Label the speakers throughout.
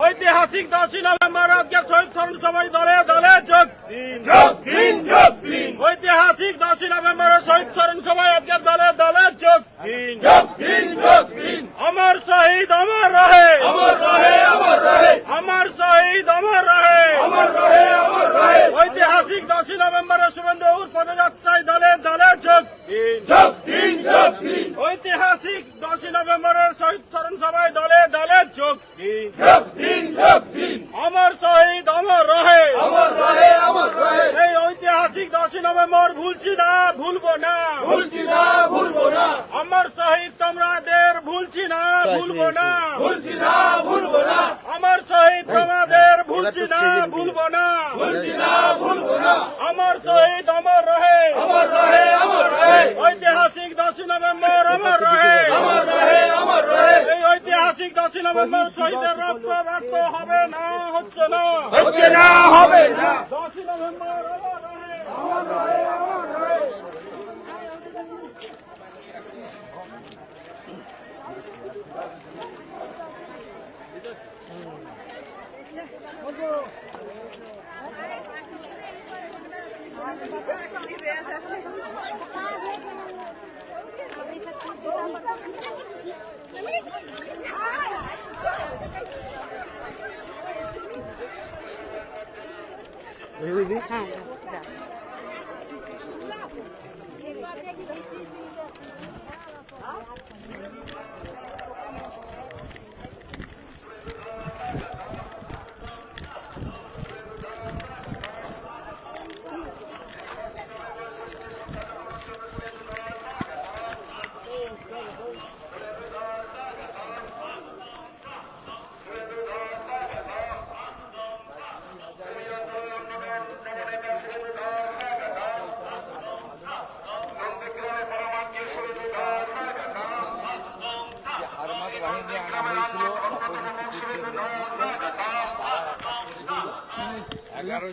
Speaker 1: ঐতিহাসিক 10 নভেম্বর আজকে শহীদ স্মরণ সভায় দলে দলে যোগ দিন। ঐতিহাসিক 10 নভেম্বর শহীদ স্মরণ সভায় আজকে দলে দলে যোগ দিন। অমর শহীদ অমর রহে, অমর শহীদ অমর রহে। ঐতিহাসিক 10 নভেম্বরের শুভেন্দুর পদযাত্রায় দলে দলে যোগ দিন। ঐতিহাসিক 10 নভেম্বরের শহীদ স্মরণ সভায় দলে দলে যোগ দিন। অমর শহীদ অমর রহে। এই ঐতিহাসিক 10 নভেম্বর ভুলছি না, ভুলবো না। অমর শহীদ তোমাদের ভুলছি না, ভুলবো না। অমর শহীদ তোমাদের ভুলছি না, ভুলবো না। অমর শহীদ অমর রহে। ঐতিহাসিক 10 নভেম্বর অমর রহে। এই ঐতিহাসিক 10 নভেম্বর শহীদের রক্ত ব্যর্থ হবে না, হচ্ছে না, হবে না। 10 নভেম্বর অমর রহে।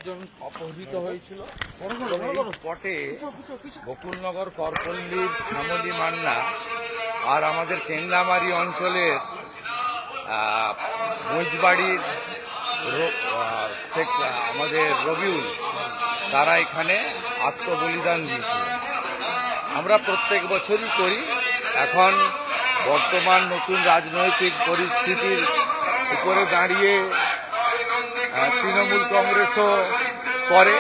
Speaker 2: জন অপহৃত হয়েছিল স্পটে বকুলনগর করপল্লীর শ্যামলী মান্না আর আমাদের কেন্দামারি অঞ্চলের মহিষবাড়ির আমাদের রবিউল তারা এখানে আত্মবলিদান দিয়েছিলেন। আমরা প্রত্যেক বছরই করি। এখন বর্তমান নতুন রাজনৈতিক পরিস্থিতির উপরে দাঁড়িয়ে তৃণমূল কংগ্রেসও করে,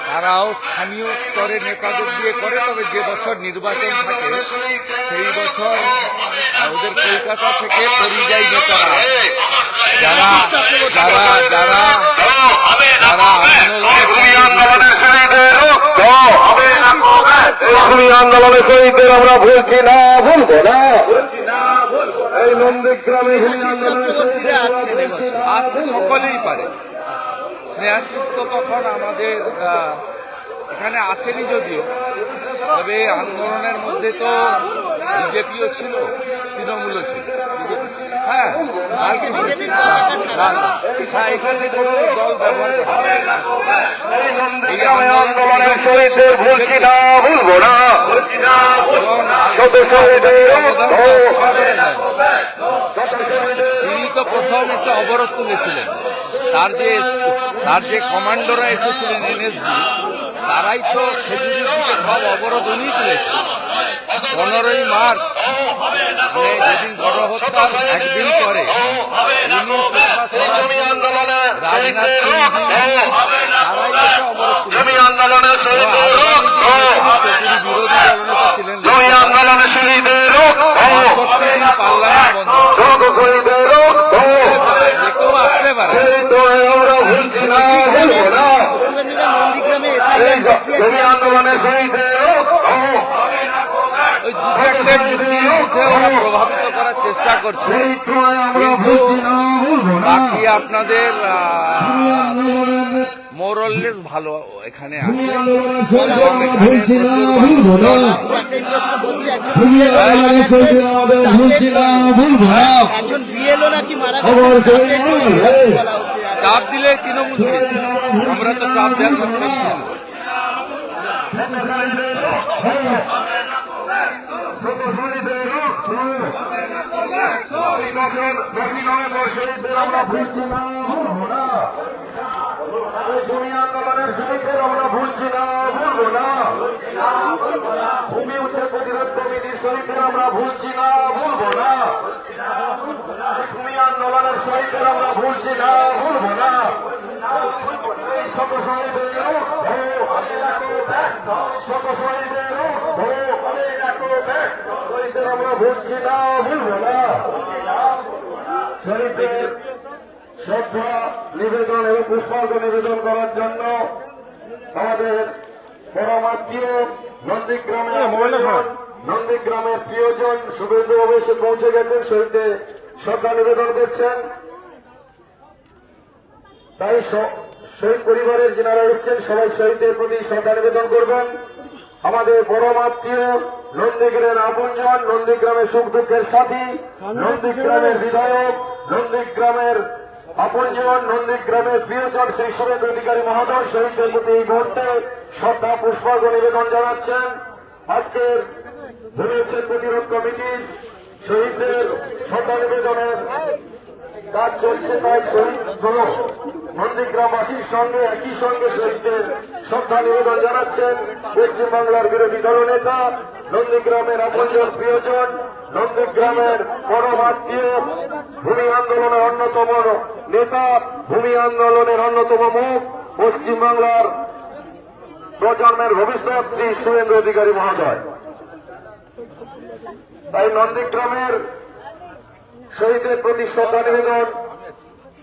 Speaker 2: তারাও স্থানীয় স্তরে নেতাদের দিয়ে করে। তবে যে বছর নির্বাচন থাকে সেই বছর ওদের কলকাতা থেকে পরিযায়ী নেতারা যারা
Speaker 3: আন্দোলনের শহীদদের আমরা ভুলছি না, ভুলবো না। এই নন্দীগ্রামে
Speaker 2: আসতে সকলেই পারে। স্নেহাশিস তো তখন আমাদের এখানে আসেনি যদিও, তবে আন্দোলনের মধ্যে তো বিজেপিও ছিল, তৃণমূলও ছিল। হ্যাঁ, এখানে কোনো দল ব্যবহার করে
Speaker 3: আন্দোলনের শহীদদের ভুলছি না, ভুলবো না।
Speaker 2: তিনি তো প্রথম এসে অবরোধ তুলেছিলেন। তার যে কমান্ডোরা এসেছিলেন এনএসজি, তারাই তো খেজুরির দিকে সব অবরোধ উনি তুলেছিলেন। 15ই মার্চ যেদিন গণহত্যার একদিন পরে রাজনাথ সিং তারাই অবরোধ আসতে পারে। ওই দু চারটে মুসলিমদের ওরা প্রভাবিত করার চেষ্টা করছে, কিন্তু বাকি আপনাদের মোরলেস ভালো এখানে আছে। চাপ দিলে তৃণমূল, আমরা তো চাপ দেওয়ার জন্য
Speaker 3: Sorry, নভেম্বর শহীদদের আমরা ভুলছি না, ভুলবো না। এই জমি আন্দোলনের শহীদদের আমরা ভুলছি না, ভুলবো না। ভূমি উচ্ছেদ প্রতিরোধ কমিটির শহীদদের আমরা ভুলছি না, ভুলবো না। ভূমি আন্দোলনের শহীদদের আমরা ভুলছি না, ভুলবো না। এই শত শহীদের শত শহীদের শহীদদের আমরা ভুলছি না, ভুলবো না। শহীদদের শ্রদ্ধা নিবেদন এবং পুষ্পার্ঘ নিবেদন করার জন্য আমাদের পরমাত্মীয় নন্দীগ্রামের প্রিয়জন শুভেন্দুবাবু এসে পৌঁছে গেছেন, শহীদদের শ্রদ্ধা নিবেদন করছেন। তাই শহীদ পরিবারের যারা এসছেন সবাই শহীদদের প্রতি শ্রদ্ধা নিবেদন করবেন। আমাদের পরমাত্মীয় নন্দীগ্রামের আপনজন, নন্দীগ্রামের সুখ দুঃখের সাথী, নন্দীগ্রামের বিধায়ক, নন্দীগ্রামের আপনজন, নন্দীগ্রামের প্রিয়জন শ্রী শুভেন্দু অধিকারী মহোদয় শহীদদের প্রতি এই মুহূর্তে শ্রদ্ধা পুষ্পার্ঘ নিবেদন জানাচ্ছেন। আজকের ভূমি উচ্ছেদ প্রতিরোধ কমিটির শহীদদের শ্রদ্ধা নিবেদনের কাজ চলছে, তাই শহীদ নন্দীগ্রামবাসীর সঙ্গে একই সঙ্গে শহীদদের শ্রদ্ধা নিবেদন জানাচ্ছেন পশ্চিমবাংলার বিরোধী দলনেতা, নন্দীগ্রামের আপনজন প্রিয়জন, নন্দীগ্রামের পরমাত্মীয়, ভূমি আন্দোলনের অন্যতম নেতা, ভূমি আন্দোলনের অন্যতম মুখ, পশ্চিমবাংলার প্রজন্মের ভবিষ্যৎ শ্রী শুভেন্দু অধিকারী মহোদয়। তাই নন্দীগ্রামের শহীদের প্রতি শ্রদ্ধা নিবেদন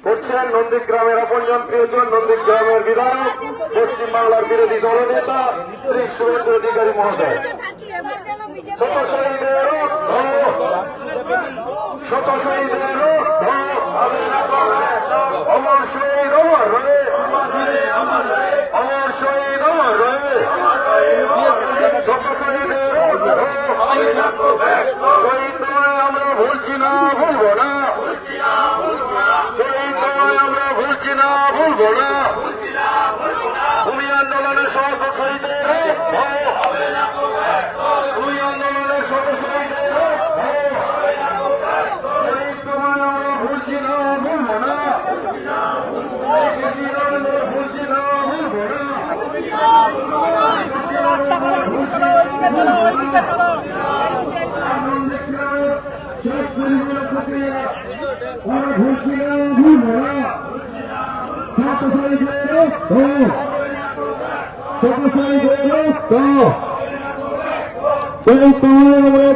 Speaker 3: করছেন নন্দীগ্রামের আপনজন প্রিয়জন, নন্দীগ্রামের বিধায়ক, পশ্চিমবাংলার বিরোধী দলনেতা শ্রী শুভেন্দু অধিকারী মহোদয়। শত শহীদের শত শহীদের অমর শহীদ অমর রয়ে, অমর শহীদ অমর রয়ে, শত শহীদের শহীদ নয় আমরা ভুলছি না, ভুলবো না। শহীদ নয় আমরা ভুলছি না, ভুলবো না। ভূমি আন্দোলনের শত শহীদের, ভূমি আন্দোলনের শত শহীদের শহীদ নয় আমরা ভুলছি না, ভুলবো না। ভুলছি না, ভুলবো না।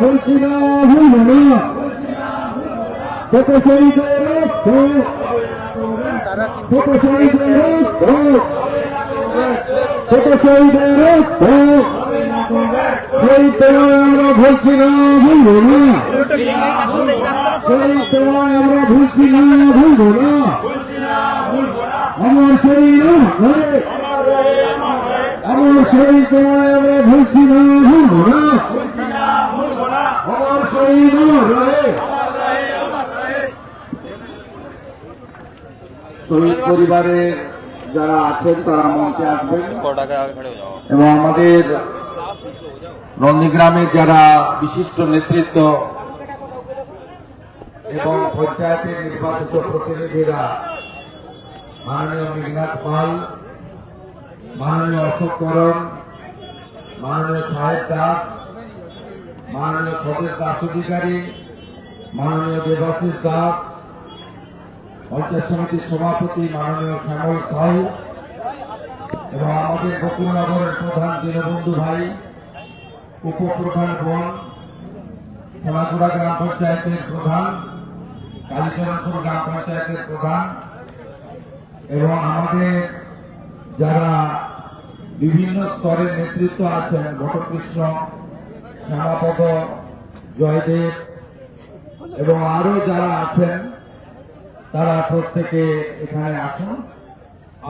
Speaker 3: ভুলছি না, ভুলবো না। শত শহীদের শত শহীদের শত শহীদের আমরা ভুলছি না, ভুলবো না। আমরা ভুলছি না, ভুলবো না। আমার শরীর আমার শরীর আমরা ভুলছি না, ভুলবো না। আমার শরীর শহীদ পরিবারের যারা আছেন তারা মঞ্চে আসবেন এবং আমাদের নন্দীগ্রামের যারা বিশিষ্ট নেতৃত্ব এবং পঞ্চায়েতের নির্বাচিত প্রতিনিধিরা, মাননীয় মেঘনাথ পাল, মাননীয় অশোক করণ, মাননীয় সাহেব দাস, মাননীয় স্বদেশ দাস অধিকারী, মাননীয় দেবাশিস দাস, পঞ্চায়েত সমিতির সভাপতি মাননীয় শ্যামল সাহু এবং আমাদের বকুলনগরের প্রধান দীনবন্ধু ভাই, উপপ্রধান বন, সোনাচূড়া গ্রাম পঞ্চায়েতের প্রধান, কালীচরণপুর গ্রাম পঞ্চায়েতের প্রধান এবং আমাদের যারা বিভিন্ন স্তরের নেতৃত্ব আছেন, বটকৃষ্ণ, শ্যামাপদ, জয়দেব এবং আরো যারা আছেন তারা প্রত্যেকে এখানে আসুন।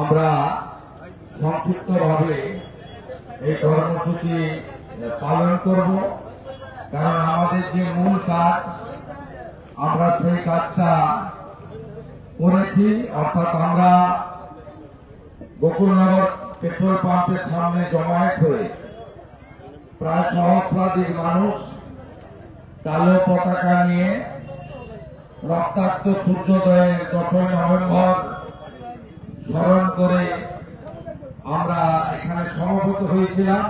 Speaker 3: আমরা সংক্ষিপ্তভাবে এই কর্মসূচি পালন করব, কারণ আমাদের যে মূল কাজ আমরা সেই কাজটা করেছি। অর্থাৎ আমরা বকুলনগর পেট্রোল পাম্পের সামনে জমায়েত হয়ে প্রায় সহস্রাধিক মানুষ কালো পতাকা নিয়ে
Speaker 4: রক্তাক্ত সূর্যোদয়ের 10ই নভেম্বর স্মরণ করে আমরা এখানে সমবেত হয়েছিলাম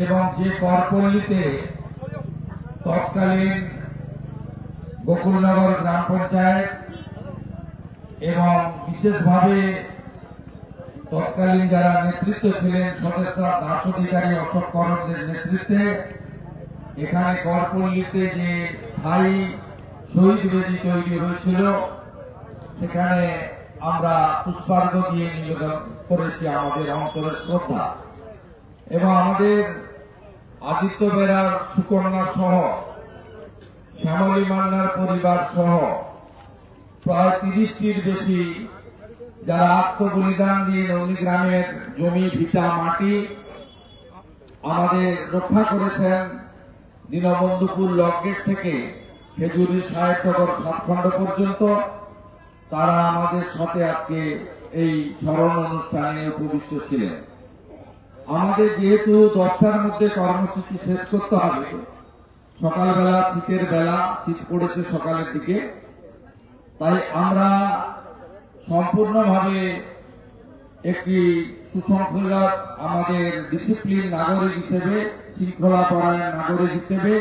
Speaker 4: এবং যে করপল্লীতে তৎকালীন গোকুলনগর গ্রাম পঞ্চায়েত এবং বিশেষভাবে তৎকালীন যারা নেতৃত্ব ছিলেন সদস্যরা দাস অধিকারী অশোক করণদের নেতৃত্বে এখানে করপল্লীতে যে স্থায়ী শহীদ বেদি তৈরি হয়েছিল সেখানে আমরা পুষ্পার্ঘ্য দিয়ে নিবেদন করেছি আমাদের অন্তরের শ্রদ্ধা এবং আমাদের আদিত্য বেরার সুকন্যা সহ শ্যামলী মান্নার পরিবার সহ প্রায় 30টির বেশি যারা আত্মবলিদান দিয়ে নন্দীগ্রামের জমি ভিটা মাটি আমাদের রক্ষা করেছেন। দীনবন্ধুপুর লকগেট থেকে খেজুরি সাহেবনগর সাতখণ্ড পর্যন্ত তারা আমাদের সাথে আজকে এই স্মরণ অনুষ্ঠানে উপবিষ্ট ছিলেন। আমাদের যেহেতু 10টার মধ্যে কর্মসূচি শেষ করতে হবে, সকালবেলা শীতের বেলা, শীত পড়েছে সকালের দিকে, তাই আমরা সম্পূর্ণভাবে একটি সুশৃঙ্খলা আমাদের ডিসিপ্লিন নাগরিক হিসেবে, শৃঙ্খলা পরায়ণ নাগরিক হিসেবে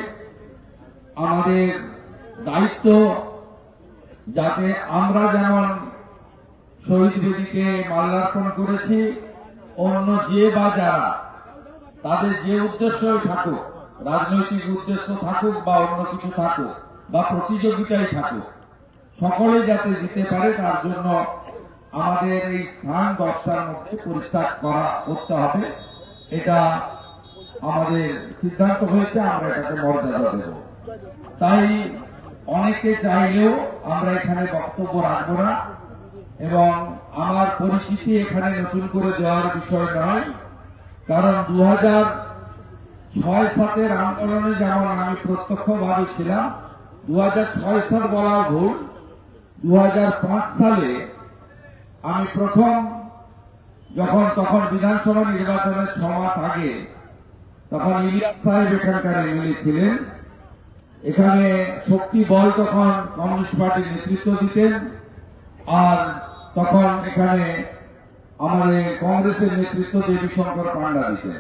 Speaker 4: আমাদের দায়িত্ব যাতে আমরা যেমন শহীদ বেদিকে মাল্যার্পণ করেছি, অন্য যে বা যারা তাদের যে উদ্দেশ্যই থাকুক, রাজনৈতিক উদ্দেশ্য থাকুক বা অন্য কিছু থাকুক বা প্রতিযোগিতায় থাকুক, সকলে যাতে দিতে পারে তার জন্য আমাদের এই স্থান 10টার মধ্যে পরিত্যাগ করতে হবে। এটা আমাদের সিদ্ধান্ত হয়েছে, আমরা এটাকে মর্যাদা দেব। তাই অনেকে চাইলেও আমরা এখানে বক্তব্য রাখবো না এবং আমার পরিচিতি এখানে নতুন করে দেওয়ার বিষয় নয়, কারণ 2006-07 আন্দোলনে যেমন আমি প্রত্যক্ষভাবে ছিলাম, 2006 সাল বলা ভুল, 2005 সালে আমি প্রথম তখন বিধানসভা নির্বাচনের 6 মাস আগে, তখন ইলিয়াস সাহেব এখানকার এমএলএ ছিলেন। এখানে শক্তি বল তখন কমিউনিস্ট পার্টির নেতৃত্ব দিতেন, আর তখন এখানে আমাদের কংগ্রেসের নেতৃত্ব দেবী শঙ্কর পান্ডা দিতেন।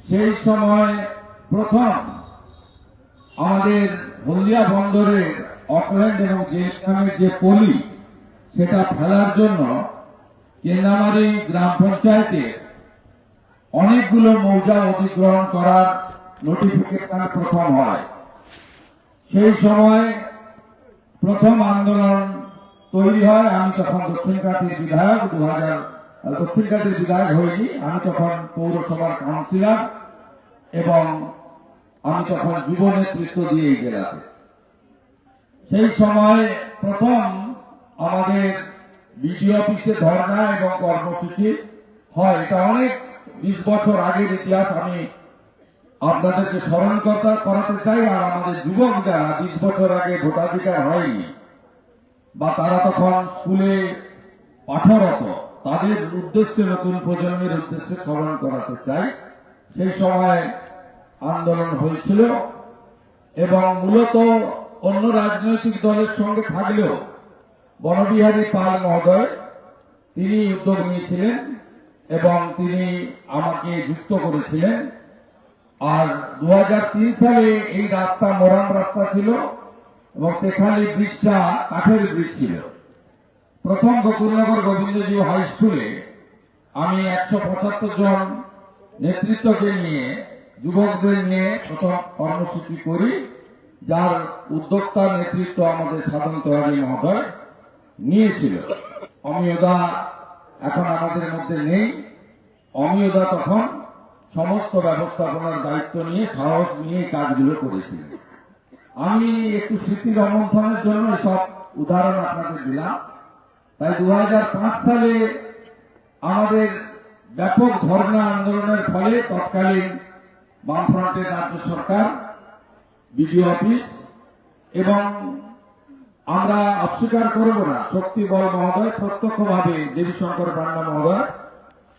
Speaker 4: সেই সময় প্রথম আমাদের হলদিয়া বন্দরের অকল্যান্ড এবং জেলগ্রামের যে পলি, সেটা ফেলার জন্য কেন্দামারি গ্রাম পঞ্চায়েতে অনেকগুলো মৌজা অধিগ্রহণ করার নোটিফিকেশন প্রথম হয়। সেই সময় প্রথম আন্দোলন তৈরি হয়। আমি তখন দক্ষিণকাটির বিধায়ক, দক্ষিণকাটির বিধায়ক হইনি, আমি তখন পৌরসভার কাউন্সিলর এবং আমি তখন যুব নেতৃত্ব দিয়ে এই জেলাতে। সেই সময় প্রথম আমাদের বিডিও অফিসে ধর্ণা এবং কর্মসূচি হয়। এটা অনেক 20 বছর আগের ইতিহাস আমি আপনাদেরকে স্মরণ করাতে চাই। আর আমাদের যুবক যারা 20 বছর আগে ভোটাধিকার হয়নি বা তারা তখন স্কুলে পাঠরত, তাদের উদ্দেশ্যে, নতুন প্রজন্মের উদ্দেশ্যে স্মরণ করাতে চাই। সেই সময় আন্দোলন হয়েছিল এবং মূলত অন্য রাজনৈতিক দলের সঙ্গে থাকলেও বনবিহারী পাল মহোদয় তিনি উদ্যোগ নিয়েছিলেন এবং তিনি আমাকে যুক্ত করেছিলেন। আর 2003 সালে এই রাস্তা মোরাম রাস্তা ছিল এবং সেখানে ব্রিজটা কাঠের ব্রিজ ছিল। প্রথম গোকুলনগর গোবিন্দজিউ হাই স্কুলে আমি 175 জন নেতৃত্বকে নিয়ে, যুবকদের নিয়ে প্রথম কর্মসূচি করি, যার উদ্যোক্তা নেতৃত্ব আমাদের সাধন তেওয়ারি মহোদয় নিয়েছিল। অমিয়দা এখন আমাদের মধ্যে নেই। অমিয়দা তখন সমস্ত ব্যবস্থাপনার দায়িত্ব নিয়ে, সাহস নিয়ে কাজগুলো করেছিলেন। আমি একটু স্মৃতি রোমন্থনের জন্য সব উদাহরণ আপনাদের দিলাম। তাই 2005 সালে আমাদের ব্যাপক ধর্ণা আন্দোলনের ফলে তৎকালীন বামফ্রন্টের রাজ্য সরকার, বিডিও অফিস এবং আমরা অস্বীকার করব না, শক্তি বল মহোদয় প্রত্যক্ষভাবে দেবী শঙ্কর পান্ডা মহোদয়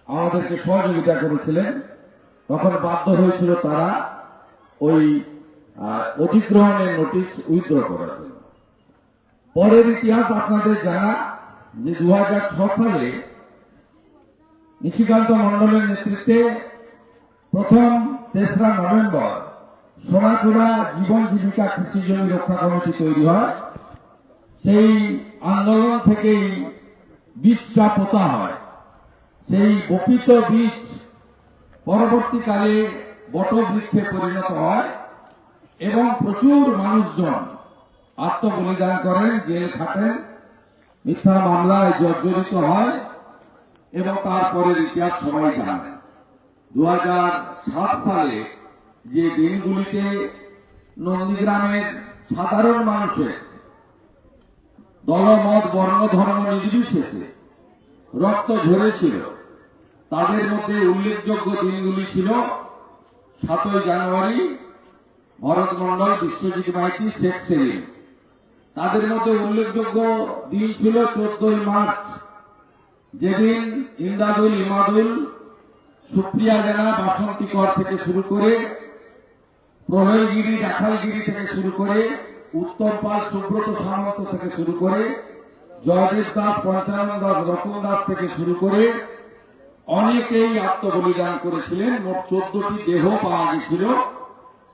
Speaker 4: আমাদেরকে সহযোগিতা করেছিলেন। তখন বাধ্য হয়েছিল তারা ওই অধিগ্রহণের নোটিশ উইথড্র করার জন্য। পরের ইতিহাস আপনাদের জানা যে 2006 সালে নিশিকান্ত মণ্ডলের নেতৃত্বে প্রথম 3রা নভেম্বর সোনাচূড়া জীবন জীবিকা কৃষি জমি রক্ষা কমিটি তৈরি হয়। সেই আন্দোলন থেকেই বীজটা পোতা হয়। সেই বপিত বীজ পরবর্তীকালে বটবৃক্ষে পরিণত হয় এবং প্রচুর মানুষজন আত্মবলিদান করেন, জেল খাটেন, মিথ্যা মামলায় জর্জরিত হয় এবং তারপরের ইতিহাস সবাই জানেন। 2007 সালে যে দিনগুলিতে নন্দীগ্রামের সাধারণ মানুষের দলমত বর্ণ ধর্ম নির্বিশেষে রক্ত ঝরেছিল, তাদের মধ্যে উল্লেখযোগ্য দিনগুলি ছিল 7ই জানুয়ারি ভরত মন্ডল, বিশ্বজিৎ মাইতি, শেখ সেলিম। তাদের মধ্যে উল্লেখযোগ্য দিন ছিল 14ই মার্চ, যেদিন ইমদাদুল, ইমাদুল, সুপ্রিয়া জানা, বাসন্তীকর থেকে শুরু করে প্রলয়গিরি, রাখালগিরি থেকে শুরু করে উত্তম পাল, সুব্রত সামন্ত থেকে শুরু করে জয়দেব দাস, পঞ্চানন দাস, রতন দাস থেকে শুরু করে অনেকেই আত্মবলিদান করেছিলেন। মোট 14টি দেহ পাওয়া গেছিল।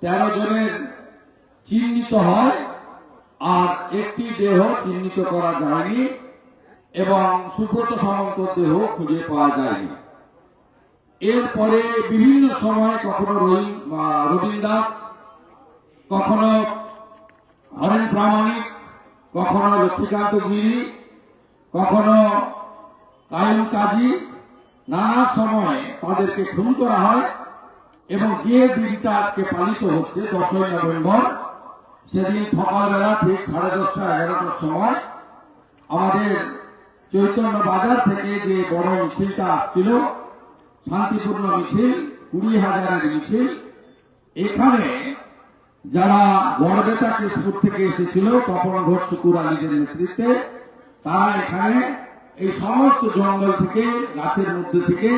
Speaker 4: 13 জনের চিহ্নিত হয় আর একটি দেহ চিহ্নিত করা যায়নি এবং সুব্রত সামন্তর দেহ খুঁজে পাওয়া যায়নি। এরপরে বিভিন্ন সময় কখনো রবীন দাস, কখনো হরেন প্রামাণিক, কখনো লক্ষ্মীকান্ত গিরি, কখনো কায়ুম কাজী, নানা সময় তাদেরকে খুন করা হয় এবং যে দিনটা আজকে পালিত হচ্ছে 10ই নভেম্বর, সেদিন সকালবেলা ঠিক 10:30 11টার সময় আমাদের চৈতন্য বাজার থেকে যে বড় মিছিলটা আসছিল, শান্তিপূর্ণ মিছিল, 20,000-এর মিছিল, এখানে যারা বড়বেটা কেশপুর থেকে এসেছিল তপন ঘোষ, শুকুর আলীদের নেতৃত্বে, তারা এখানে এই সমস্ত জঙ্গল থেকে, গাছের মধ্যে থেকে,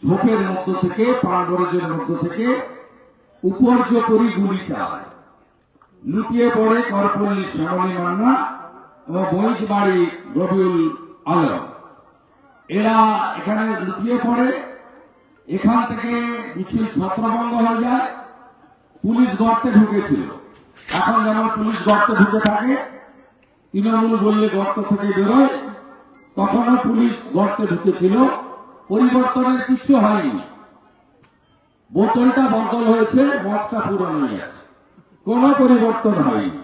Speaker 4: ঝোপের মধ্য থেকে, পাড়বরেজের মধ্য থেকে উপর্যপরি গুলি চালায়। লুটিয়ে পড়ে করপল্লী শ্যামলী মান্না এবং বৈজবাড়ি রবিউল আলম। এরা এখানে লুটিয়ে পড়ে। এখান থেকে মিছিল ছত্রভঙ্গ হয়ে যায়। পুলিশ গর্তে ঢুকেছিল। এখন যেমন পুলিশ গর্তে ঢুকে থাকে, তৃণমূল বললে গর্ত থেকে বেরোয়, তখনও পুলিশ গর্তে ঢুকেছিল। পরিবর্তনের কিছু হয়নি। বোতলটা বদল হয়েছে, মদটা পুরনো আছে, কোন পরিবর্তন হয়নি।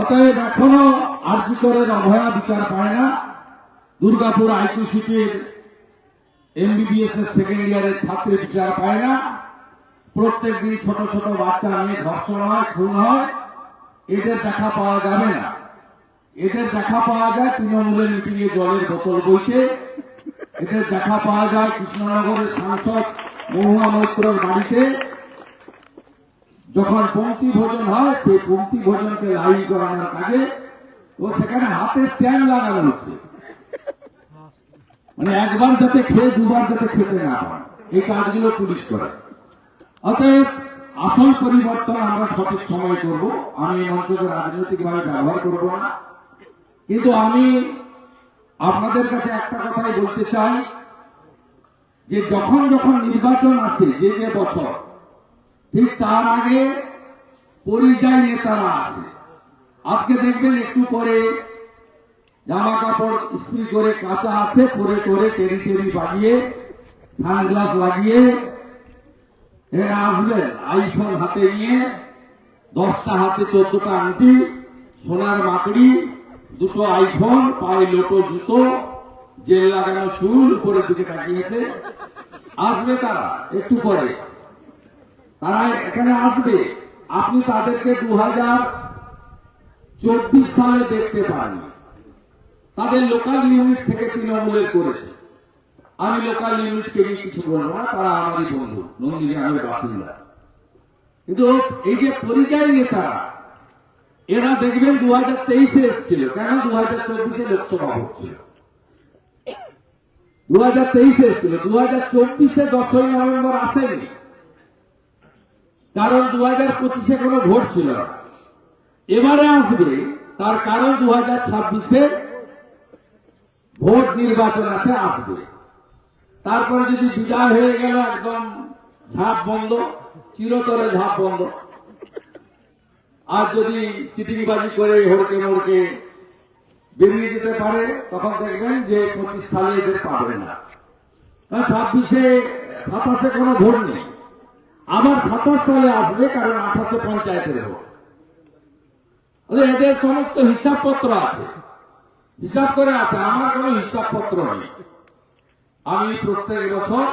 Speaker 4: অতএব এখনো আরজিকরের অভয়া বিচার পায় না। দুর্গাপুর আইটি সিটির MBBS এর 2nd ইয়ারের ছাত্রী বিচার পায় না। প্রত্যেক দিন ছোট ছোট বাচ্চা নিয়ে ধর্ষণ হয়, খুন হয়। এদের দেখা পাওয়া যাবে না। এদের দেখা পাওয়া যায় তৃণমূলের মিটিংয়ে জলের বোতল বইতে। এদের দেখা পাওয়া যায় কৃষ্ণনগরের সাংসদ মহুয়া মৈত্রর বাড়িতে। যখন পঙ্ক্তি ভোজন হয়, সেই পঙ্ক্তি ভোজনকে লাইভ করানোর কাজে ও সেখানে হাতের চ্যান লাগানো হচ্ছে, মানে একবার যাতে খেয়ে দুবার যাতে খেতে না হয়, এই কাজগুলো পুলিশ করে। অতএব আসল পরিবর্তন আমরা সঠিক সময় করব। আমি এই মঞ্চকে রাজনৈতিকভাবে ব্যবহার করব না, কিন্তু আমি আপনাদের কাছে একটা কথাই বলতে চাই যে যখন যখন নির্বাচন আছে, যে যে বছর, ঠিক তার আগে পরিযায়ী নেতারা আছে। আজকে দেখবেন একটু পরে জামা কাপড় ইস্ত্রি করে কাঁচা আছে, পরে করে টেরি টেরি বাজিয়ে, সানগ্লাস লাগিয়ে এরা আসবেন আইফোন হাতে নিয়ে, 10টা হাতে 14টা আংটি, সোনার মাকড়ি, 2টো আইফোন, পায়ে লোটো জুতো, জেল লাগানো চুল, উপরের দিকে তাকিয়েছে। আসবে তারা একটু পরে, তারা এখানে আসবে। আপনি তাদেরকে 2024 সালে দেখতে পান। তাদের লোকাল ইউনিট থেকে তৃণমূলের করেছে। আমি লোকাল ইউনিটকে নিয়ে কিছু বলবো না, তারা আমারই বন্ধু, নন্দীগ্রামের বাসিন্দা। কিন্তু এই যে পরিযায়ী নেতারা, এরা দেখবেন 2023-এ এসেছিল। কেন? 2024-এ লোকসভা হচ্ছিল। 2023-এ এসেছিল, 2024-এ 10ই নভেম্বর আসেনি। কারণ 2025-এ কোনো ভোট ছিল না। এবারে আসবে, তার কারণ 2026-এ ভোট নির্বাচন আছে, আসবে। তারপরে যদি বিদায় হয়ে গেল, একদম ঝাঁপ বন্ধ, চিরতরে ঝাঁপ বন্ধ। আর যদি চিটিংবাজি করে হড়কে মড়কে বেরিয়ে যেতে পারে, তখন দেখবেন যে 25 সালে এদের পাবে না। 26-এ 27-এ কোনো ভোট নেই, আবার 27 সালে আসবে, কারণ 28-এ পঞ্চায়েতের ভোট। এদের সমস্ত হিসাবপত্র আছে, হিসাব করে আছে। আমার কোনো হিসাবপত্র নেই। আমি প্রত্যেক বছর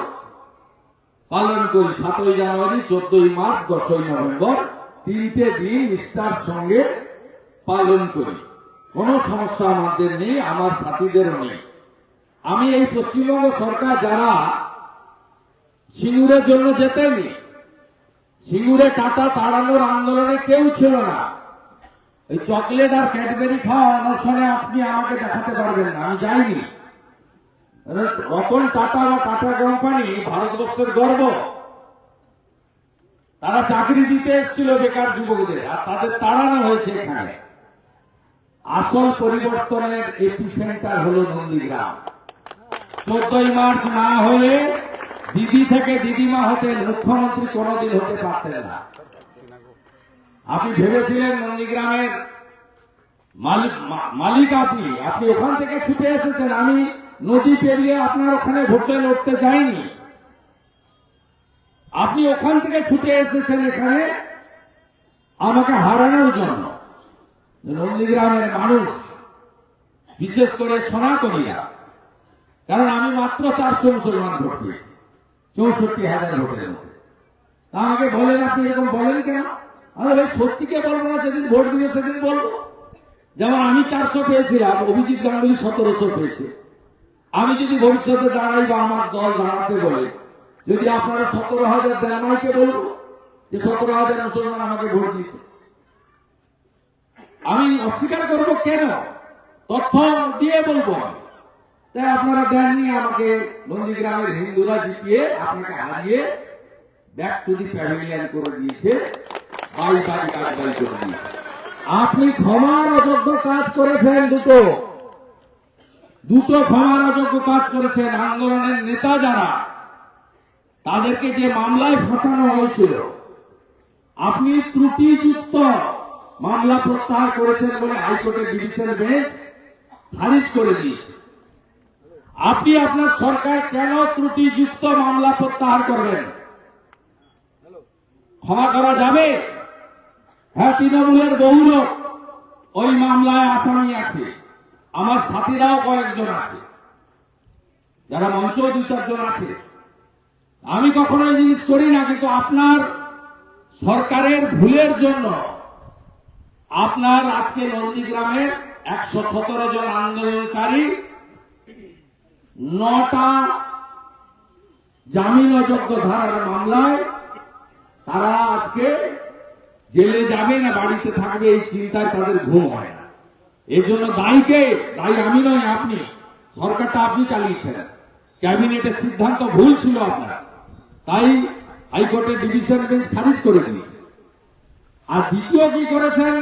Speaker 4: পালন করি 7ই জানুয়ারি, 14ই মার্চ, 10ই নভেম্বর, 3টে দিন নিষ্ঠার সঙ্গে পালন করি। কোনো সমস্যা আমাদের নেই, আমার সাথীদেরও নেই। আমি এই পশ্চিমবঙ্গ সরকার যারা সিঙ্গুরের জন্য যেতেনি, সিঙ্গুরে টাটা তাড়ানোর আন্দোলনে কেউ ছিল না। এই চকলেট আর ক্যাডবেরি খাওয়া অনশনে আপনি আমাকে দেখাতে পারবেন না, আমি যাইনি। রতন টাটা বা টাটা কোম্পানি ভারতবর্ষের গর্ব। তারা চাকরি দিতে এসেছিল বেকার যুবকদের, আর তাদের তাড়ানো হয়েছে এখানে। আসল পরিবর্তনের এপিসেন্টার হল নন্দীগ্রাম। 14ই মার্চ না হলে দিদি থেকে দিদিমা হতেন, মুখ্যমন্ত্রী কোনদিন হতে পারতেন না। আপনি ভেবেছিলেন নন্দীগ্রামের মালিক আপনি ওখান থেকে ছুটে এসেছেন। আমি নদী পেরিয়ে আপনার ওখানে ভোটে লড়তে যাইনি, আপনি ওখান থেকে ছুটে এসেছেন এখানে আমাকে হারানোর জন্য। নন্দীগ্রামের মানুষ, বিশেষ করে সোনাকড়িয়া, কারণ আমি মাত্র 400 মুসলমান ভোট পেয়েছি 64,000 ভোটের মধ্যে। আমাকে বলেন, আপনি এরকম বলেন কেন? আমি সত্যিকে বলবো না, যেদিন ভোট দিবে সেদিন বলবো। যেমন আমি 400 পেয়েছিলাম, অভিজিৎ গাঙ্গুলি 1700 পেয়েছে। আমি যদি ভবিষ্যতে দাঁড়াই বা আমার দল দাঁড়াতে বলে, যদি আপনারা 17,000 দেন, আমাকে বলবো যে 17,000 মুসলমান আমাকে ভোট দিয়েছে। আমি অস্বীকার করবো কেন? তথ্য দিয়ে বলবো আমি। তাই আপনারা দেননি আমাকে, নন্দীগ্রামের হিন্দুরা জিতিয়ে আপনাকে হারিয়ে ব্যাক টু দি প্যাভিলিয়ন করে দিয়েছে, বাড়ি বাড়ি কাজ বাড়ি করে দিয়েছে। আপনি ক্ষমার অযোগ্য কাজ করেছেন, দুটো ক্ষমার অযোগ্য কাজ করেছেন। আন্দোলনের নেতা যারা, তাদেরকে যে মামলায় ফাঁসানো হয়েছিল, আপনি ত্রুটিযুক্ত মামলা প্রত্যাহার করেছেন বলে হাইকোর্টের ডিভিশন বেঞ্চ খারিজ করে দিয়েছে। আপনি আপনার সরকার কেন ত্রুটিযুক্ত মামলা প্রত্যাহার করবেন? ক্ষমা করা যাবে? হ্যাঁ, তৃণমূলের বহু লোক ওই মামলায় আসামি আছে, আমার সাথীরাও কয়েকজন আছে, যারা মঞ্চেও 2-4 জন আছে। আমি কখনো এই জিনিস করি না, কিন্তু আপনার সরকারের ভুলের জন্য আপনার আজকে নন্দীগ্রামের 117 জন আন্দোলনকারী 9টা জামিনযোগ্য ধারার মামলায় তারা আজকে জেলে যাবে না বাড়িতে থাকবে, এই চিন্তায় তাদের ঘুম হয় না। এর জন্য দায়ী আমি নয়, আপনি। সরকারটা আপনি চালিয়েছেন, ক্যাবিনেটের সিদ্ধান্ত ভুল ছিল আপনার, তাই হাইকোর্টের ডিভিশন বেঞ্চ খারিজ করে দিয়েছে। আর দ্বিতীয় কি করেছেন,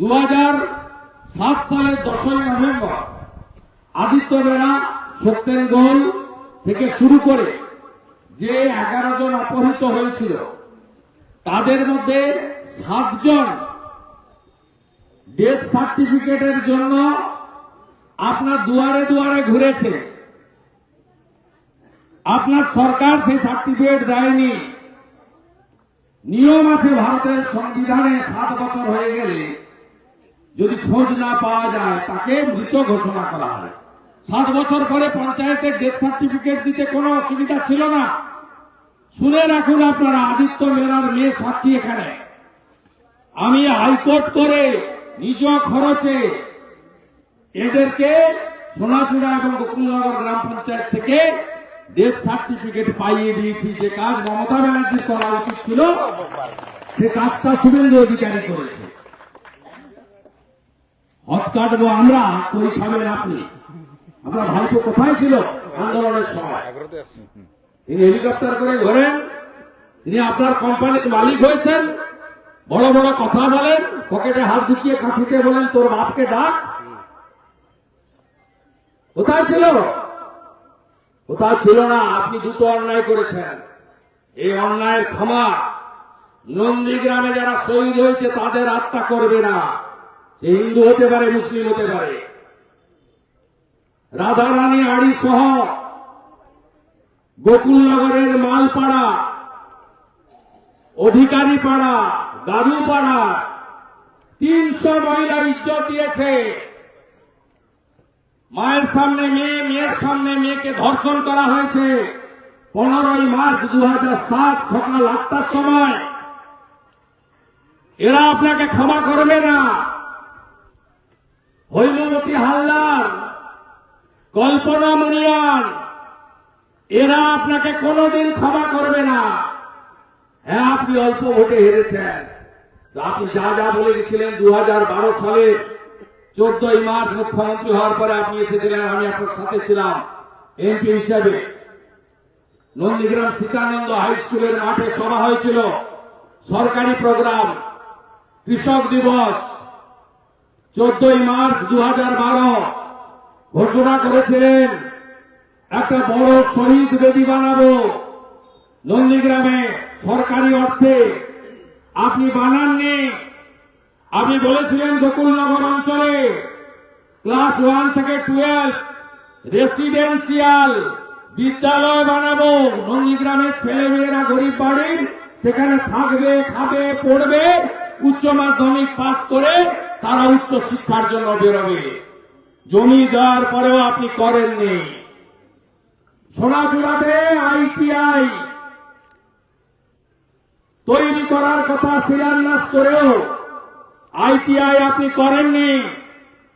Speaker 4: 2007 সালের 10ই নভেম্বর আদিত্য বেরা, সত্যেন গোল থেকে শুরু করে যে 11 জন অপহৃত হয়েছিল, তাদের মধ্যে 7 জন ডেথ সার্টিফিকেটের জন্য আপনার দুয়ারে দুয়ারে ঘুরেছে। আপনার সরকার সেই সার্টিফিকেট দেয়নি। নিয়ম আছে ভারতের সংবিধানে, 7 বছর হয়ে গেলে যদি খোঁজ না পাওয়া যায় তাকে মৃত ঘোষণা করা হয়। 7 বছর পরে পঞ্চায়েতের ডেথ সার্টিফিকেট দিতে কোনো অসুবিধা ছিল না। শুনে রাখুন আপনারা, আদিত্য মেলার মেয়ে সাক্ষী এখানে। আমি হাইকোর্ট করে নিজ খরচে এদেরকে সোনাচূড়া এবং গোকুলনগর গ্রাম পঞ্চায়েত থেকে ডেথ সার্টিফিকেট পাইয়ে দিয়েছি। যে কাজ মমতা ব্যানার্জি করা উচিত ছিল, সে কাজটা শুভেন্দু অধিকারী করেছে। হত কাটবো আমরা, কই খাবেন আপনি? আপনার ভাইপো কোথায় ছিল আন্দোলনের সময়? তিনি হেলিকপ্টার করে ঘোরেন, তিনি আপনার কোম্পানির মালিক হয়েছেন, বড় বড় কথা বলেন, পকেটে হাত ঢুকিয়ে কাঁথিতে বলেন তোর বাপকে ডাক। কোথায় ছিল? কোথাও ছিল না। আপনি দুটো অন্যায় করেছেন। এই অন্যায়ের ক্ষমা নন্দীগ্রামে যারা শহীদ হয়েছে তাদের আত্মা করবে না। সে হিন্দু হতে পারে, মুসলিম হতে পারে। রাধারানী আড়ি সহ গোকুলনগরের মালপাড়া, অধিকারী পাড়া, দাদু পাড়া 300 মহিলার ইজ্জত দিয়েছে। মায়ের সামনে মেয়ে, মেয়ের সামনে মেয়েকে ধর্ষণ করা হয়েছে। 15ই মার্চ 2007 সকাল 8টার সময়। এরা আপনাকে ক্ষমা করবে না। হৈমবতী হালদার, কল্পনা মুনিয়ান, এরা আপনাকে কোনোদিন ক্ষমা করবে না। হ্যাঁ, আপনি অল্প ভোটে হেরেছেন। আপনি যা যা বলে গেছিলেন 2012 সালে 14ই মার্চ মুখ্যমন্ত্রী হওয়ার পরে আপনি এসেছিলেন, আমি আপনার সাথে ছিলাম এমপি হিসাবে। নন্দীগ্রাম সীতানন্দ হাই স্কুলের মাঠে সভা হয়েছিল, সরকারি প্রোগ্রাম, কৃষক দিবস। 14ই মার্চ 2012 ঘোষণা করেছিলেন একটা বড় শহীদ বেদি বানাবো নন্দীগ্রামে সরকারি অর্থে। আপনি বানাননি। আপনি বলেছিলেন গোকুলনগর অঞ্চলে ক্লাস 1 থেকে 12 রেসিডেন্সিয়াল বিদ্যালয় বানাবো। নন্দীগ্রামের ছেলেমেয়েরা গরিব বাড়ির, সেখানে থাকবে, খাবে, পড়বে, উচ্চ মাধ্যমিক পাস করে তারা উচ্চ শিক্ষার জন্য বেরোবে। জমি দেওয়ার পরেও আপনি করেননি। সোনাচূড়াতে আইটিআই তৈরি করার কথা শিলান্যাস করেও আইটিআই আপনি করেননি।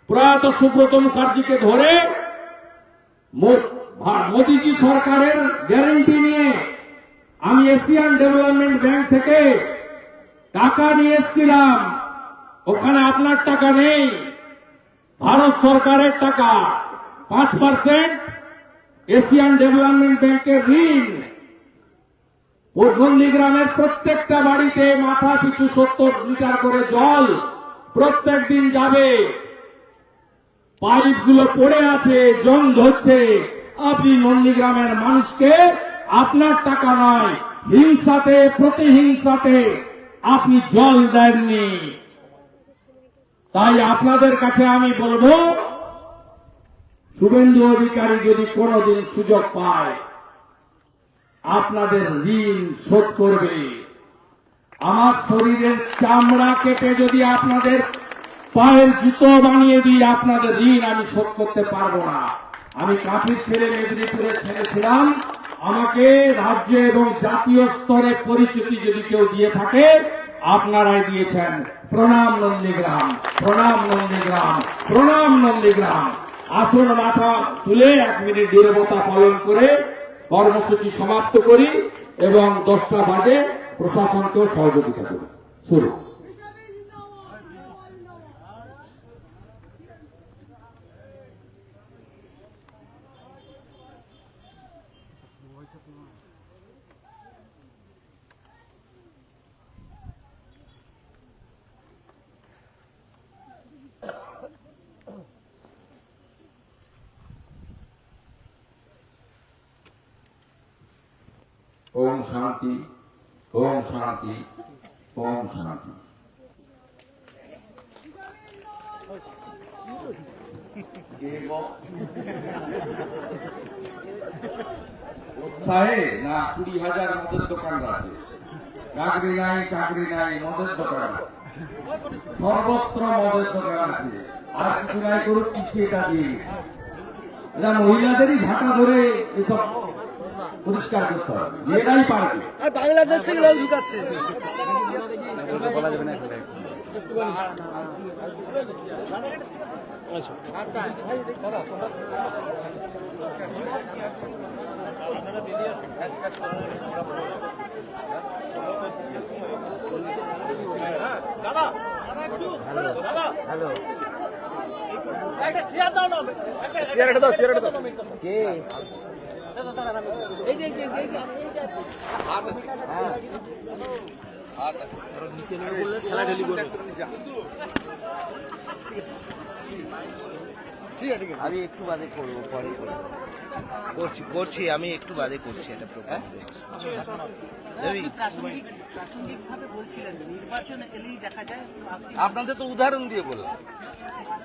Speaker 4: প্রয়াত সুব্রত মুখার্জিকে ধরে মোদীজি সরকারের গ্যারান্টি নিয়ে আমি এশিয়ান ডেভেলপমেন্ট ব্যাংক থেকে টাকা নিয়ে এসেছিলাম। ওখানে আপনার টাকা নেই, ভারত সরকারের টাকা 5% এশিয়ান ডেভেলপমেন্ট ব্যাংকের ঋণ। ও নন্দীগ্রামের প্রত্যেকটা বাড়িতে মাথা পিছু 70 লিটার করে জল প্রত্যেক দিন যাবে। পাইপগুলো পড়ে আছে, জং ধরছে। আপনি নন্দীগ্রামের মানুষকে আপনার টাকা নয়, হিংসাতে, প্রতিহিংসাতে আপনি জল দেননি। তাই আপনাদের কাছে আমি বলবো, শুভেন্দু অধিকারী যদি কোনদিন সুযোগ পায় আপনাদের ঋণ শোধ করবে। আমার শরীরের চামড়া কেটে যদি আপনাদের পায়ের জুতো বানিয়ে দিই, আপনাদের ঋণ আমি শোধ করতে পারবো না। আমি কাঁথির ছেলে, মেদিনীপুরের ছেলে ছিলাম। আমাকে রাজ্য এবং জাতীয় স্তরে পরিচিতি যদি কেউ দিয়ে থাকে আপনারাই দিয়েছেন। প্রণাম নন্দীগ্রাম, প্রণাম নন্দীগ্রাম, প্রণাম নন্দীগ্রাম। আসুন মাথা তুলে 1 মিনিট নীরবতা পালন করে কর্মসূচি সমাপ্ত করি এবং 10টা বাজে প্রশাসনকেও সহযোগিতা করি। শুরু। ओम शांति, ओम शांति, ओम शांति। उत्साहे ना 20,000 मদের দোকান আছে। চাকরি নাই, চাকরি নাই, মদের দোকান আছে। সর্বত্র মদের দোকান আছে। আর কিছু নাই, করুক কিছু এটা দিয়ে। এরা মহিলাদেরই ঝাঁটা ধরে এসব পরিষ্কার করতে হবে। এরাই পারবে।
Speaker 5: বাংলাদেশ থেকে লোক ঢুকাচ্ছে।
Speaker 2: বলা যাবে না।
Speaker 1: দাদা একটু, দাদা হ্যালো, একটা চেয়ার দাও না, চেয়ারটা দাও, চেয়ারটা দাও। কে এই যে হাত আছে।
Speaker 6: আমি একটু বাদে করবো, পরে করবো। করছি আমি একটু বাদে করছি এটা প্রোগ্রাম।
Speaker 5: প্রাসঙ্গিকভাবে বলছিলেন নির্বাচন এলেই দেখা যায়
Speaker 2: আপনাদের তো উদাহরণ দিয়ে বললাম,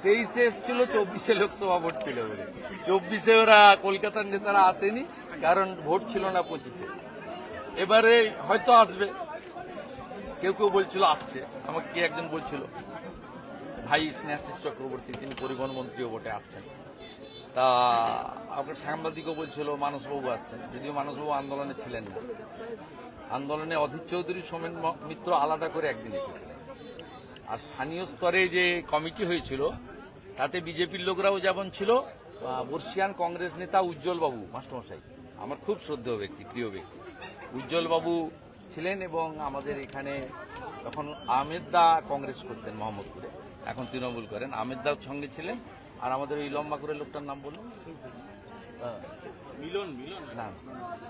Speaker 2: 23-এ এসেছিল, 24-এ লোকসভা ভোট ছিল বলে। 24-এ ওরা কলকাতার নেতারা আসেনি, কারণ ভোট ছিল না 25-এ। এবারে হয়তো আসবে, কেউ কেউ বলছিল আসছে। আমাকে কে একজন বলছিল, ভাই স্নেহাশিস চক্রবর্তী, তিনি পরিবহন মন্ত্রীও বটে, আসছেন। তা আপনার সাংবাদিকও বলছিল মানসবাবু আসছেন, যদিও মানসবাবু আন্দোলনে ছিলেন না। আন্দোলনে অধীর চৌধুরী, সোমেন মিত্র আলাদা করে একদিন এসেছিলেন। আর স্থানীয় স্তরে যে কমিটি হয়েছিল তাতে বিজেপির লোকরাও যেমন ছিল, বর্ষিয়ান কংগ্রেস নেতা উজ্জ্বল বাবু মাস্টারমশাই, আমার খুব শ্রদ্ধেয় ব্যক্তি, প্রিয় ব্যক্তি, উজ্জ্বল বাবু ছিলেন। এবং আমাদের এখানে তখন আহমেদ দা কংগ্রেস করতেন মোহাম্মদপুরে, এখন তৃণমূল করেন, আহমেদ দার সঙ্গে ছিলেন। আর আমাদের ওই লম্বা করে লোকটার নাম বলুন,
Speaker 1: মিলন
Speaker 2: না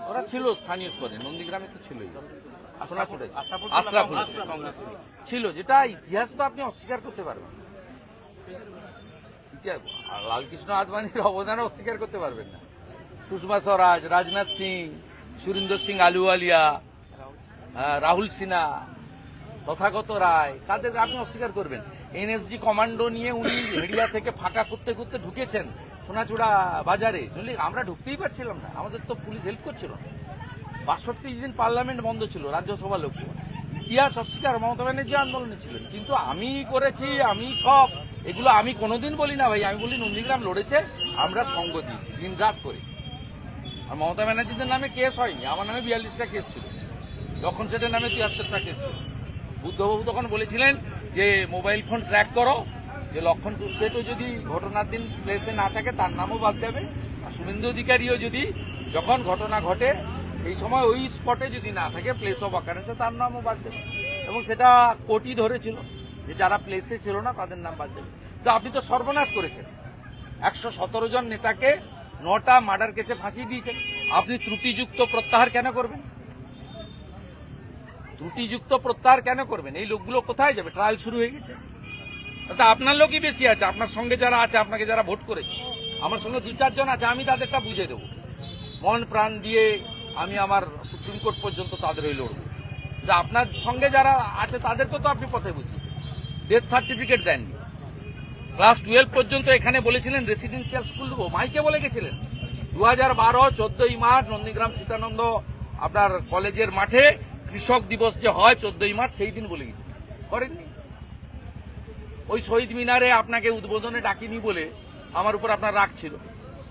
Speaker 2: ওরা ছিল স্থানীয় স্তরে, নন্দীগ্রামে তো ছিলই, আশরাফুল ছিল, যেটা ইতিহাস তো আপনি অস্বীকার করতে পারবেন। লালকৃষ্ণ আদবানির অবদানও অস্বীকার করতে পারবেন না। সুষমা স্বরাজ, রাজনাথ সিং, সুরিন্দর সিং আলুওয়ালিয়া, রাহুল সিনহা, তথাগত রায়, তাদের আপনি অস্বীকার করবেন? এনএসজি কমান্ডো নিয়ে উনি হেড়িয়া থেকে ফাঁকা করতে করতে ঢুকেছেন সোনাচূড়া বাজারে, নইলে আমরা ঢুকতেই পারছিলাম না, আমাদের তো পুলিশ হেল্প করছিল। ৬২ দিন পার্লামেন্ট বন্ধ ছিল, রাজ্যসভা লোকসভা। ইতিহাস অস্বীকার মমতা ব্যানার্জি আন্দোলনে ছিলেন, কিন্তু আমি করেছি, আমি সব এগুলো আমি কোনোদিন বলি না ভাই। আমি বলি নন্দীগ্রাম লড়েছে, আমরা সঙ্গ দিয়েছি দিন রাত করে। আর মমতা ব্যানার্জিদের নামে কেস হয়নি, আমার নামে ৪২টা কেস ছিল, লক্ষণ সেটের নামে ৭৩টা কেস ছিল। বুদ্ধবাবু তখন বলেছিলেন যে মোবাইল ফোন ট্র্যাক করো, যে লক্ষণ সেটও যদি ঘটনার দিন প্লেসে না থাকে তার নামও বাদ যাবে, আর শুভেন্দু অধিকারীও যদি যখন ঘটনা ঘটে সেই সময় ওই স্পটে যদি না থাকে প্লেস অফ অকারেন্সে, তার নামও বাদ যাবে। এবং সেটা কোর্টই ধরেছিল যে যারা প্লেসে ছিল না তাদের নাম বাদ যাবে। তো আপনি তো সর্বনাশ করেছেন, ১১৭ জন নেতাকে ৯টা মার্ডার কেসে ফাঁসি দিয়েছেন। আপনি ত্রুটিযুক্ত প্রত্যাহার কেন করবেন? ত্রুটিযুক্ত প্রত্যাহার কেন করবেন? এই লোকগুলো কোথায় যাবে? ট্রায়াল শুরু হয়ে গেছে। তা আপনার লোকই বেশি আছে, আপনার সঙ্গে যারা আছে, আপনাকে যারা ভোট করেছে, আমার সঙ্গে ২-৪ জন আছে, আমি তাদেরটা বুঝে দেবো। মন প্রাণ দিয়ে আমি আমার সুপ্রিম কোর্ট পর্যন্ত তাদের হয়ে লড়বো। আপনার সঙ্গে যারা আছে তাদেরকে তো আপনি পথে বসিয়েছেন, ডেথ সার্টিফিকেট দেননি। ক্লাস 12 পর্যন্ত এখানে বলেছিলেন রেসিডেন্সিয়াল স্কুল দেবো, মাইকে বলে গেছিলেন। 2012 14ই মার্চ নন্দীগ্রাম সীতানন্দ আপনার কলেজের মাঠে কৃষক দিবস যে হয় 14ই মার্চ, সেই দিন বলে গেছিলেন, করেননি। ওই শহীদ মিনারে আপনাকে উদ্বোধনে ডাকিনি বলে আমার উপর আপনার রাগ ছিল।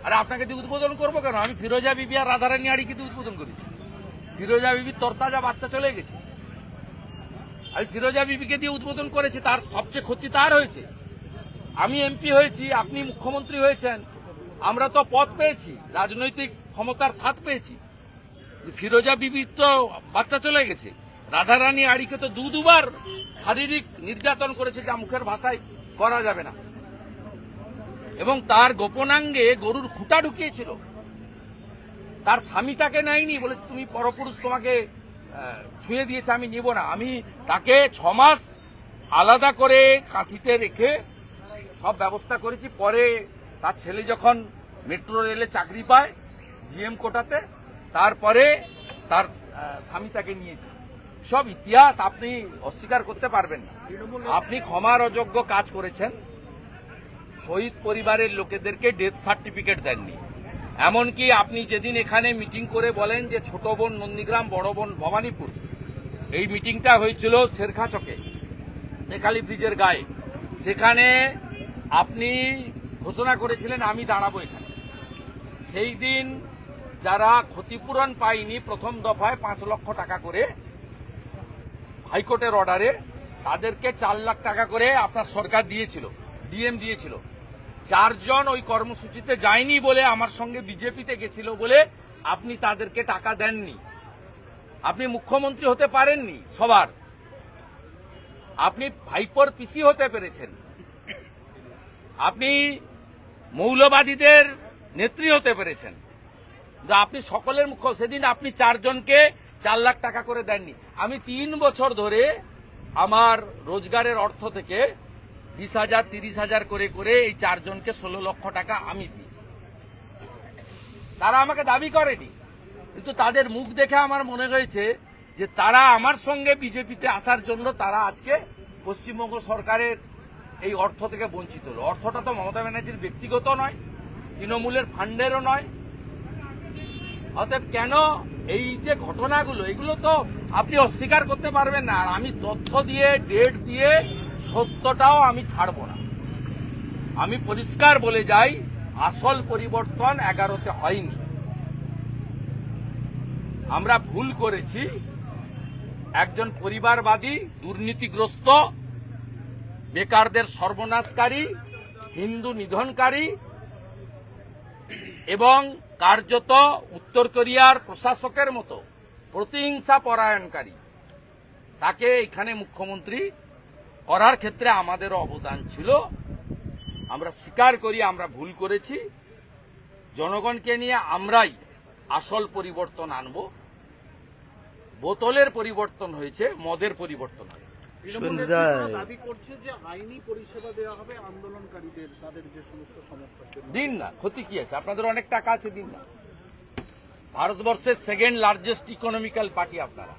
Speaker 2: আরে আপনাকে দিয়ে উদ্বোধন করবো কেন? আমি ফিরোজা বিবি আর রাধারানী আড়িকে দিয়ে উদ্বোধন করেছি। ফিরোজা বিবির তরতাজা বাচ্চা চলে গেছে, আমি ফিরোজা বিবিকে দিয়ে উদ্বোধন করেছি, তার সবচেয়ে ক্ষতি তার হয়েছে। আমি এমপি হয়েছি, আপনি মুখ্যমন্ত্রী হয়েছেন, আমরা তো পদ পেয়েছি, রাজনৈতিক ক্ষমতার স্বাদ পেয়েছি। ফিরোজা বিবির তো বাচ্চা চলে গেছে, রাধারানী আড়িকে তো দুবার শারীরিক নির্যাতন করেছে, যা মুখের ভাষায় করা যাবে না। এবং তার গোপনাঙ্গে গরুর খুঁটা ঢুকিয়েছিল, তার স্বামী তাকে নেয়নি, বলে তুমি পরপুরুষ, তোমাকে ছুঁয়ে দিয়েছে, আমি নিব না। আমি তাকে 6 মাস আলাদা করে কাঁথিতে রেখে সব ব্যবস্থা করেছি। পরে তার ছেলে যখন মেট্রো রেলে চাকরি পায় জিএম কোটাতে, তারপরে তার স্বামী তাকে নিয়েছে। সব ইতিহাস আপনি অস্বীকার করতে পারবেন না। আপনি ক্ষমার অযোগ্য কাজ করেছেন, শহীদ পরিবারের লোকেদেরকে ডেথ সার্টিফিকেট দেননি। এমনকি আপনি যেদিন এখানে মিটিং করে বলেন যে ছোট বোন নন্দীগ্রাম, বড় বোন ভবানীপুর, এই মিটিংটা হয়েছিল শেরখাচকে, নেকালি ব্রিজের গায়ে, সেখানে আপনি ঘোষণা করেছিলেন আমি দাঁড়াবো এখানে। সেই দিন যারা ক্ষতিপূরণ পায়নি প্রথম দফায় 5 লক্ষ টাকা করে হাইকোর্টের অর্ডারে, তাদেরকে 4 লাখ টাকা করে আপনার সরকার দিয়েছিল, ডিএম দিয়েছিল। 4 জন ওই কর্মসূচিতে যায়নি বলে, আমার সঙ্গে বিজেপিতে গেছিল বলে আপনি তাদেরকে টাকা দেননি। আপনি মুখ্যমন্ত্রী হতে পারেননি সবার, আপনি ভাইপোর পিসি হতে পেরেছেন, আপনি মৌলবাদীদের নেত্রী হতে পেরেছেন, আপনি সকলের মুখ্য। সেদিন আপনি 4 জনকে 4 লাখ টাকা করে দেননি। আমি 3 বছর ধরে আমার রোজগারের অর্থ থেকে 20,000 30,000 করে করে এই 4 জনকে 16 লক্ষ টাকা আমি দিয়েছি। তারা আমাকে দাবি করেনি, কিন্তু তাদের মুখ দেখে আমার মনে হয়েছে যে তারা আমার সঙ্গে বিজেপিতে আসার জন্য তারা আজকে পশ্চিমবঙ্গ সরকারের এই অর্থ থেকে বঞ্চিত হলো। অর্থটা তো মমতা ব্যানার্জির ব্যক্তিগত নয়, তৃণমূলের ফান্ডেরও নয়। অতএব কেন এই যে ঘটনাগুলো, এগুলো তো আপনি অস্বীকার করতে পারবেন না। আর আমি তথ্য দিয়ে, ডেট দিয়ে, সত্যটাও আমি ছাড়ব না। আমি পরিষ্কার বলে যাই, আসল পরিবর্তন 11তে হয়নি। আমরা ভুল করেছি। একজন পরিবারবাদী, দুর্নীতিগ্রস্ত, বেকারদের সর্বনাশকারী, হিন্দু নিধনকারী এবং কার্যত উত্তর কোরিয়ার প্রশাসকের মতো প্রতিহিংসা পরায়ণকারী, তাকে এখানে মুখ্যমন্ত্রী করার ক্ষেত্রে আমাদেরও অবদান ছিল। আমরা স্বীকার করি আমরা ভুল করেছি। জনগণকে নিয়ে আমরাই আসল পরিবর্তন আনব। বোতলের পরিবর্তন হয়েছে, মদের পরিবর্তন হবে।
Speaker 5: দাবি করছে যে আইনি পরিষেবা দেওয়া হবে আন্দোলনকারীদের, তাদের যে সমস্ত সমর্থকদের।
Speaker 2: দিন না, ক্ষতি কি আছে? আপনাদের অনেক টাকা আছে, দিন না। ভারতবর্ষের সেকেন্ড লার্জেস্ট ইকোনমিক্যাল পার্টি আপনারা।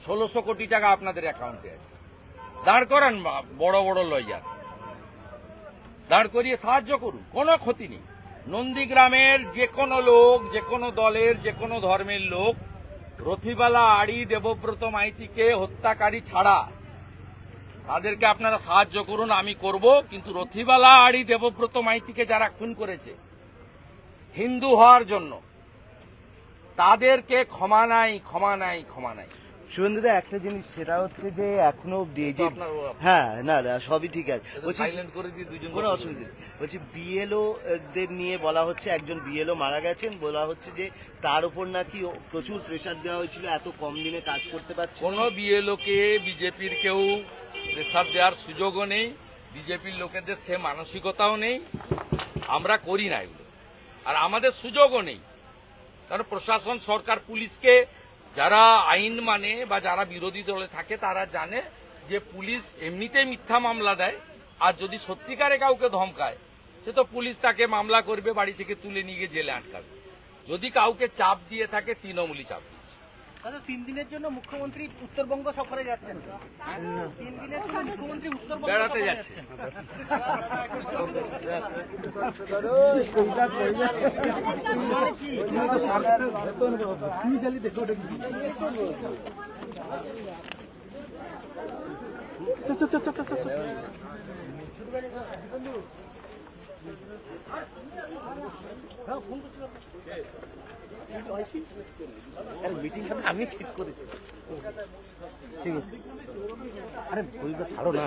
Speaker 2: 1600 কোটি টাকা আপনাদের অ্যাকাউন্টে আছে। দাঁড় করান বড় বড় লয়ার, দাঁড় করিয়ে সাহায্য করুন, কোনো ক্ষতি নেই। নন্দীগ্রামের যে কোনো লোক, যে কোনো দলের, যে কোনো ধর্মের লোক রথিবালা আড়ি দেবব্রত মাইতিকে হত্যাকারী ছাড়া তাদেরকে আপনারা সাহায্য করুন, আমি করব। কিন্তু রথিবালা আড়ি দেবব্রত মাইতিকে যারা খুন করেছে হিন্দু হওয়ার জন্য, তাদেরকে ক্ষমা নাই, ক্ষমা নাই, ক্ষমা নাই।
Speaker 6: শুভেন্দুদা, একটা জিনিস সেটা হচ্ছে যে এখনো অব্দি এই যে
Speaker 2: আপনার-
Speaker 6: হ্যাঁ না না সবই ঠিক আছে, বলছি
Speaker 2: সাইলেন্ট করে দিয়ে দুজন
Speaker 6: কোনো অসুবিধা নেই। বলছি বিএলও দের নিয়ে বলা হচ্ছে একজন বিএলও মারা গেছেন, বলা হচ্ছে যে তার উপর নাকি প্রচুর প্রেসার দেওয়া হয়েছিল, এত কম দিনে কাজ করতে পারছে না।
Speaker 2: কোন বিএলওকে বিজেপির কেউ প্রেসার দেওয়ার সুযোগও নেই, বিজেপির লোকেদের সে মানসিকতাও নেই। আমরা করি না এগুলো, আর আমাদের সুযোগও নেই। কারণ প্রশাসন, সরকার, পুলিশকে যারা আইন মানে বা যারা বিরোধী দলে থাকে তারা জানে যে পুলিশ এমনিতেই মিথ্যা মামলা দেয়, আর যদি সত্যিকারে কাউকে ধমকায় সে তো পুলিশ তাকে মামলা করবে, বাড়ি থেকে তুলে নিয়ে গিয়ে জেলে আটকাবে। যদি কাউকে চাপ দিয়ে থাকে, তৃণমূলই চাপ দিচ্ছে।
Speaker 5: দাদা, 3 দিনের জন্য মুখ্যমন্ত্রী উত্তরবঙ্গ সফরে যাচ্ছেন। 3 দিনের জন্য মুখ্যমন্ত্রী উত্তরবঙ্গ
Speaker 2: বেড়াতে
Speaker 5: সফরে
Speaker 2: যাচ্ছে।
Speaker 5: মিটিংটা আমি ঠিক করেছি। ঠিক আছে, আরে বইটা ছাড়ো না।